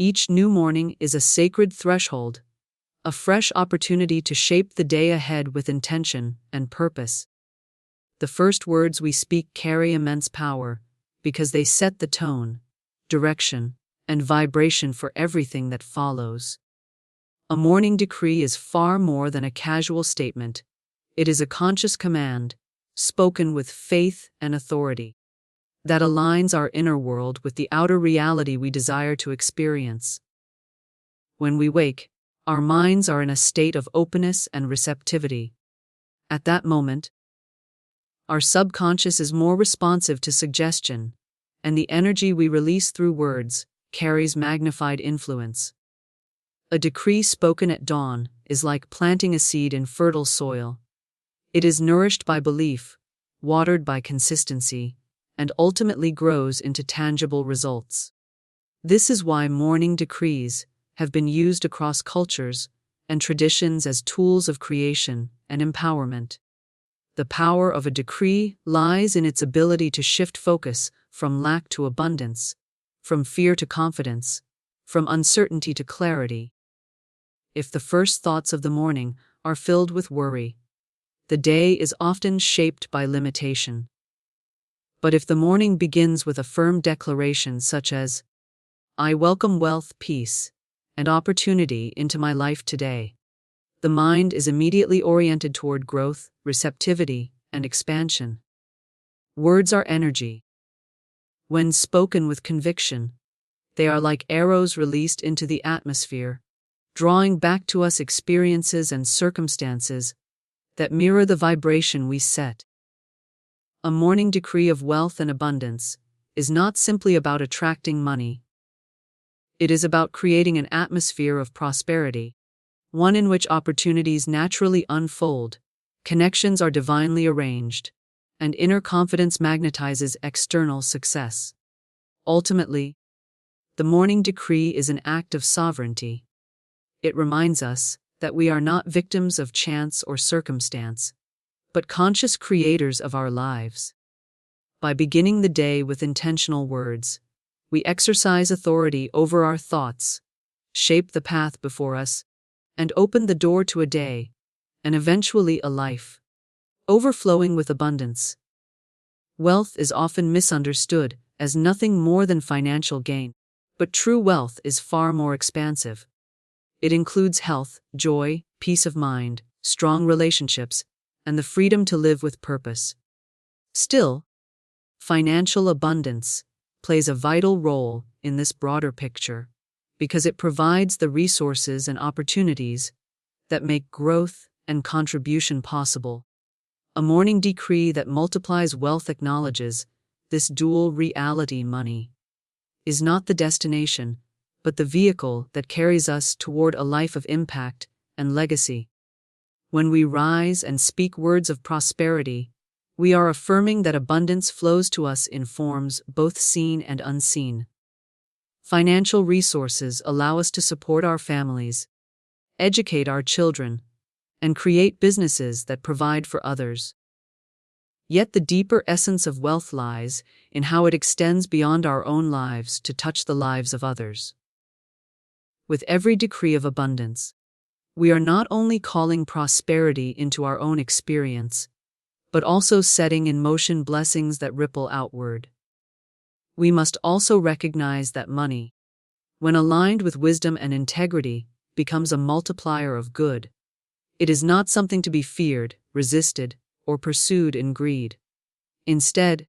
Each new morning is a sacred threshold, a fresh opportunity to shape the day ahead with intention and purpose. The first words we speak carry immense power because they set the tone, direction, and vibration for everything that follows. A morning decree is far more than a casual statement. It is a conscious command, spoken with faith and authority, that aligns our inner world with the outer reality we desire to experience. When we wake, our minds are in a state of openness and receptivity. At that moment, our subconscious is more responsive to suggestion, and the energy we release through words carries magnified influence. A decree spoken at dawn is like planting a seed in fertile soil. It is nourished by belief, watered by consistency, and ultimately grows into tangible results. This is why morning decrees have been used across cultures and traditions as tools of creation and empowerment. The power of a decree lies in its ability to shift focus from lack to abundance, from fear to confidence, from uncertainty to clarity. If the first thoughts of the morning are filled with worry, the day is often shaped by limitation. But if the morning begins with a firm declaration such as, "I welcome wealth, peace, and opportunity into my life today," the mind is immediately oriented toward growth, receptivity, and expansion. Words are energy. When spoken with conviction, they are like arrows released into the atmosphere, drawing back to us experiences and circumstances that mirror the vibration we set. A morning decree of wealth and abundance is not simply about attracting money. It is about creating an atmosphere of prosperity, one in which opportunities naturally unfold, connections are divinely arranged, and inner confidence magnetizes external success. Ultimately, the morning decree is an act of sovereignty. It reminds us that we are not victims of chance or circumstance, but conscious creators of our lives. By beginning the day with intentional words, we exercise authority over our thoughts, shape the path before us, and open the door to a day, and eventually a life, overflowing with abundance. Wealth is often misunderstood as nothing more than financial gain, but true wealth is far more expansive. It includes health, joy, peace of mind, strong relationships, and the freedom to live with purpose. Still, financial abundance plays a vital role in this broader picture because it provides the resources and opportunities that make growth and contribution possible. A morning decree that multiplies wealth acknowledges this dual reality. Money is not the destination, but the vehicle that carries us toward a life of impact and legacy. When we rise and speak words of prosperity, we are affirming that abundance flows to us in forms both seen and unseen. Financial resources allow us to support our families, educate our children, and create businesses that provide for others. Yet the deeper essence of wealth lies in how it extends beyond our own lives to touch the lives of others. With every decree of abundance, we are not only calling prosperity into our own experience, but also setting in motion blessings that ripple outward. We must also recognize that money, when aligned with wisdom and integrity, becomes a multiplier of good. It is not something to be feared, resisted, or pursued in greed. Instead,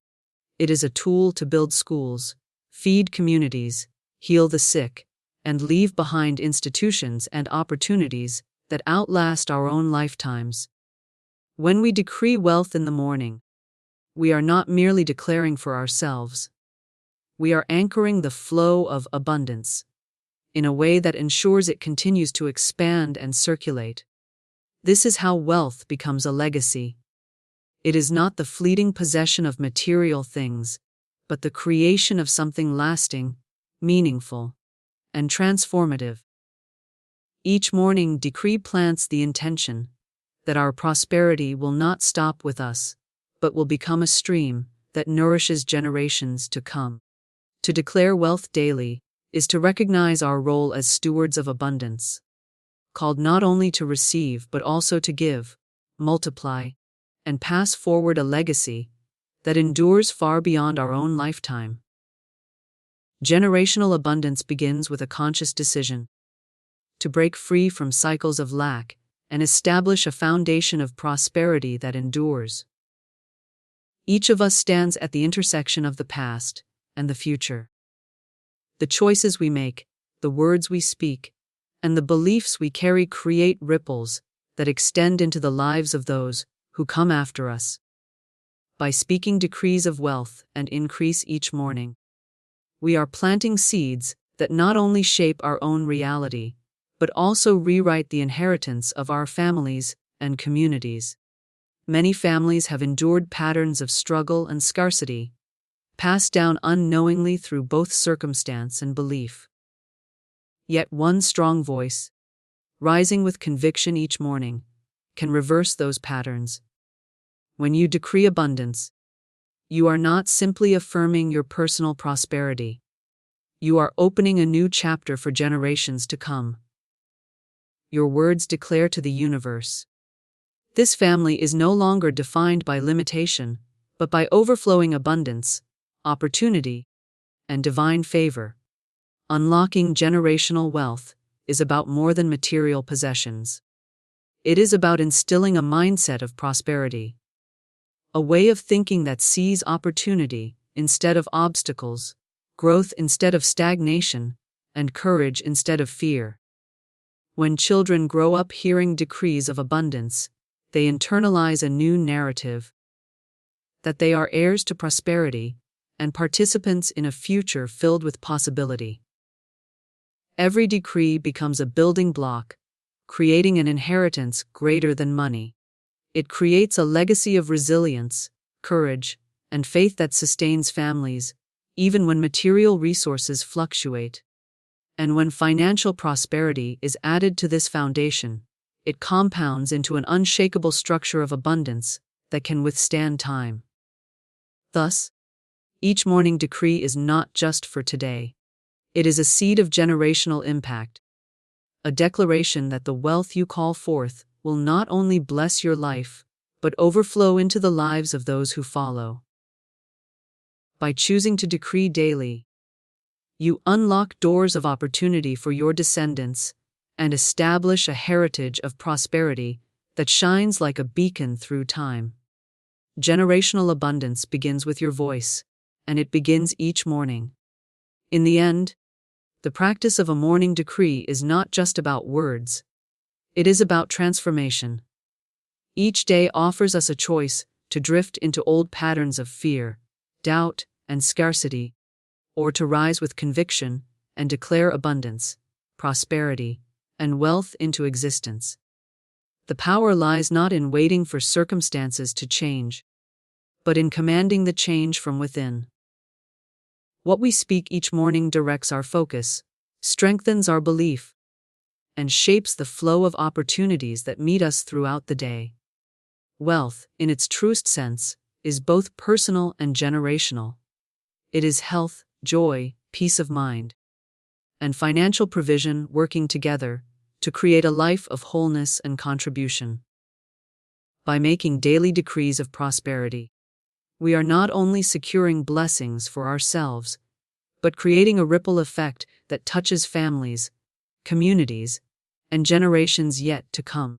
it is a tool to build schools, feed communities, heal the sick, and leave behind institutions and opportunities that outlast our own lifetimes. When we decree wealth in the morning, we are not merely declaring for ourselves. We are anchoring the flow of abundance in a way that ensures it continues to expand and circulate. This is how wealth becomes a legacy. It is not the fleeting possession of material things, but the creation of something lasting, meaningful, and transformative. Each morning decree plants the intention that our prosperity will not stop with us, but will become a stream that nourishes generations to come. To declare wealth daily is to recognize our role as stewards of abundance, called not only to receive but also to give, multiply, and pass forward a legacy that endures far beyond our own lifetime. Generational abundance begins with a conscious decision to break free from cycles of lack and establish a foundation of prosperity that endures. Each of us stands at the intersection of the past and the future. The choices we make, the words we speak, and the beliefs we carry create ripples that extend into the lives of those who come after us. By speaking decrees of wealth and increase each morning, we are planting seeds that not only shape our own reality, but also rewrite the inheritance of our families and communities. Many families have endured patterns of struggle and scarcity, passed down unknowingly through both circumstance and belief. Yet one strong voice, rising with conviction each morning, can reverse those patterns. When you decree abundance, you are not simply affirming your personal prosperity. You are opening a new chapter for generations to come. Your words declare to the universe, this family is no longer defined by limitation, but by overflowing abundance, opportunity, and divine favor. Unlocking generational wealth is about more than material possessions. It is about instilling a mindset of prosperity, a way of thinking that sees opportunity instead of obstacles, growth instead of stagnation, and courage instead of fear. When children grow up hearing decrees of abundance, they internalize a new narrative that they are heirs to prosperity and participants in a future filled with possibility. Every decree becomes a building block, creating an inheritance greater than money. It creates a legacy of resilience, courage, and faith that sustains families, even when material resources fluctuate. And when financial prosperity is added to this foundation, it compounds into an unshakable structure of abundance that can withstand time. Thus, each morning decree is not just for today. It is a seed of generational impact, a declaration that the wealth you call forth will not only bless your life, but overflow into the lives of those who follow. By choosing to decree daily, you unlock doors of opportunity for your descendants and establish a heritage of prosperity that shines like a beacon through time. Generational abundance begins with your voice, and it begins each morning. In the end, the practice of a morning decree is not just about words. It is about transformation. Each day offers us a choice to drift into old patterns of fear, doubt, and scarcity, or to rise with conviction and declare abundance, prosperity, and wealth into existence. The power lies not in waiting for circumstances to change, but in commanding the change from within. What we speak each morning directs our focus, strengthens our belief, and shapes the flow of opportunities that meet us throughout the day. Wealth, in its truest sense, is both personal and generational. It is health, joy, peace of mind, and financial provision working together to create a life of wholeness and contribution. By making daily decrees of prosperity, we are not only securing blessings for ourselves, but creating a ripple effect that touches families, communities, and generations yet to come.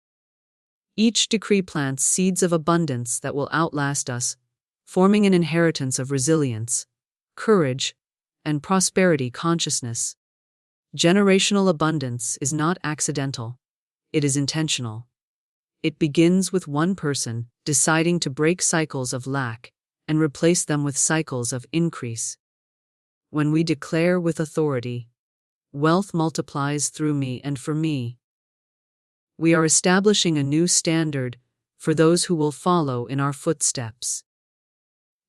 Each decree plants seeds of abundance that will outlast us, forming an inheritance of resilience, courage, and prosperity consciousness. Generational abundance is not accidental. It is intentional. It begins with one person deciding to break cycles of lack and replace them with cycles of increase. When we declare with authority, wealth multiplies through me and for me, we are establishing a new standard for those who will follow in our footsteps.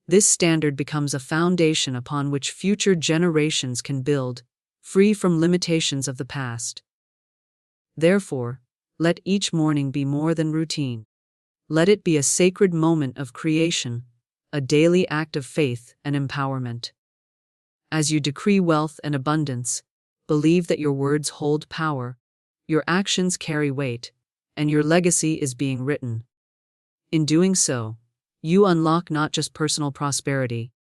This standard becomes a foundation upon which future generations can build, free from limitations of the past. Therefore, let each morning be more than routine. Let it be a sacred moment of creation, a daily act of faith and empowerment. As you decree wealth and abundance, Believe that your words hold power, your actions carry weight, and your legacy is being written. In doing so, you unlock not just personal prosperity,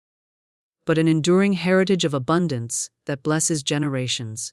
but an enduring heritage of abundance that blesses generations.